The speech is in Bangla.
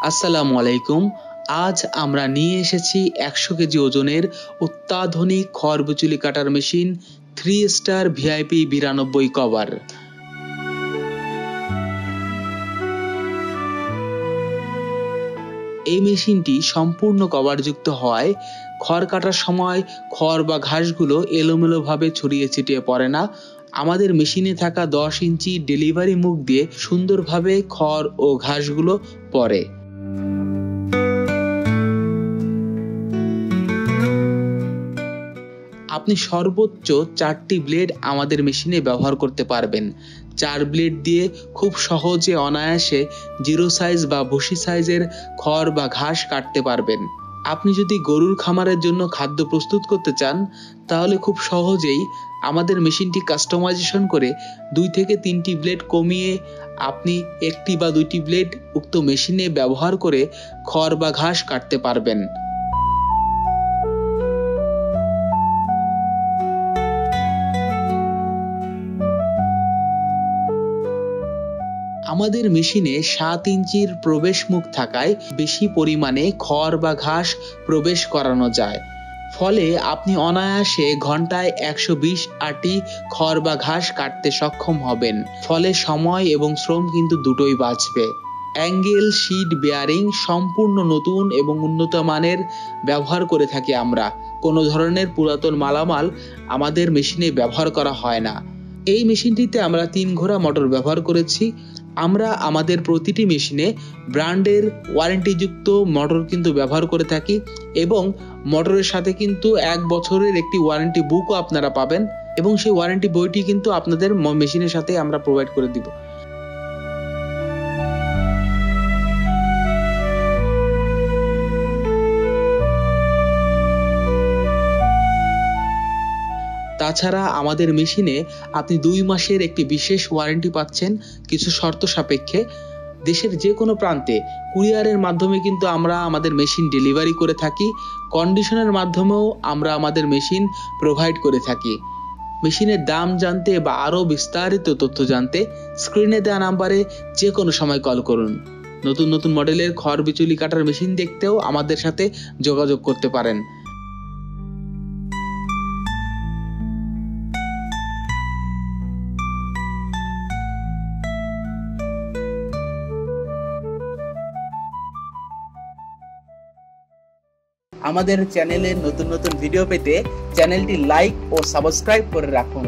আসসালামু আলাইকুম। আজ আমরা নিয়ে এসেছি 100 কেজি ওজনের অত্যাধুনিক খড় বিচুলি কাটার মেশিন 3 স্টার ভিআইপি 92 কভার। এই মেশিনটি সম্পূর্ণ কভারযুক্ত হয়, খড় কাটার সময় খড় বা ঘাসগুলো এলোমেলোভাবে ছড়িয়ে ছিটিয়ে পড়ে না। আমাদের মেশিনে থাকা 10 ইঞ্চি ডেলিভারি মুখ দিয়ে সুন্দরভাবে খড় ও ঘাসগুলো পড়ে। আপনি সর্বোচ্চ 4টি ব্লেড আমাদের মেশিনে ব্যবহার করতে পারবেন। 4 ব্লেড দিয়ে খুব সহজে অনায়াসে জিরো সাইজ বা ভুসি সাইজের খড় বা ঘাস কাটতে পারবেন। আপনি যদি গরুর খামারের জন্য খাদ্য প্রস্তুত করতে চান তাহলে খুব সহজেই আমাদের মেশিনটি কাস্টমাইজেশন করে 2 থেকে 3টি ব্লেড কমিয়ে আপনি 1টি বা 2টি ব্লেড উক্ত মেশিনে ব্যবহার করে খড় বা ঘাস কাটতে পারবেন। আমাদের মেশিনে 7 ইঞ্চির প্রবেশ মুখ থাকায় বেশি পরিমাণে খড় বা ঘাস প্রবেশ করানো যায়। ফলে আপনি অনায়াসে ঘন্টায় 120 আটি খড় বা ঘাস কাটতে সক্ষম হবেন। ফলে সময় এবং শ্রম কিন্তু দুটোই বাঁচবে। অ্যাঙ্গেল শীট বেয়ারিং সম্পূর্ণ নতুন এবং উন্নত মানের ব্যবহার করে থাকি আমরা। কোনো ধরনের পুরাতন মালামাল আমাদের মেশিনে ব্যবহার করা হয় না। এই মেশিনটিতে আমরা 3 ঘোড়া মোটর ব্যবহার করেছি। আমরা আমাদের প্রতিটি মেশিনে ব্র্যান্ডের ওয়ারেন্টিযুক্ত মোটর কিন্তু ব্যবহার করে থাকি এবং মোটরের সাথে কিন্তু 1 বছরের একটি ওয়ারেন্টি বুকও আপনারা পাবেন এবং সেই ওয়ারেন্টি বইটি কিন্তু আপনাদের মেশিনের সাথে আমরা প্রোভাইড করে দিব। তাছাড়া আমাদের মেশিনে আপনি 2 মাসের একটি বিশেষ ওয়ারেন্টি পাচ্ছেন কিছু শর্ত সাপেক্ষে। দেশের যে কোনো প্রান্তে কুরিয়ারের মাধ্যমে কিন্তু আমরা আমাদের মেশিন ডেলিভারি করে থাকি। কন্ডিশনের মাধ্যমেও আমরা আমাদের মেশিন প্রোভাইড করে থাকি। মেশিনের দাম জানতে বা আরও বিস্তারিত তথ্য জানতে স্ক্রিনে দেওয়া নাম্বারে যে কোনো সময় কল করুন। নতুন নতুন মডেলের খড় বিচুলি কাটার মেশিন দেখতেও আমাদের সাথে যোগাযোগ করতে পারেন। আমাদের চ্যানেলে নতুন নতুন ভিডিও পেতে চ্যানেলটি লাইক ও সাবস্ক্রাইব করে রাখুন।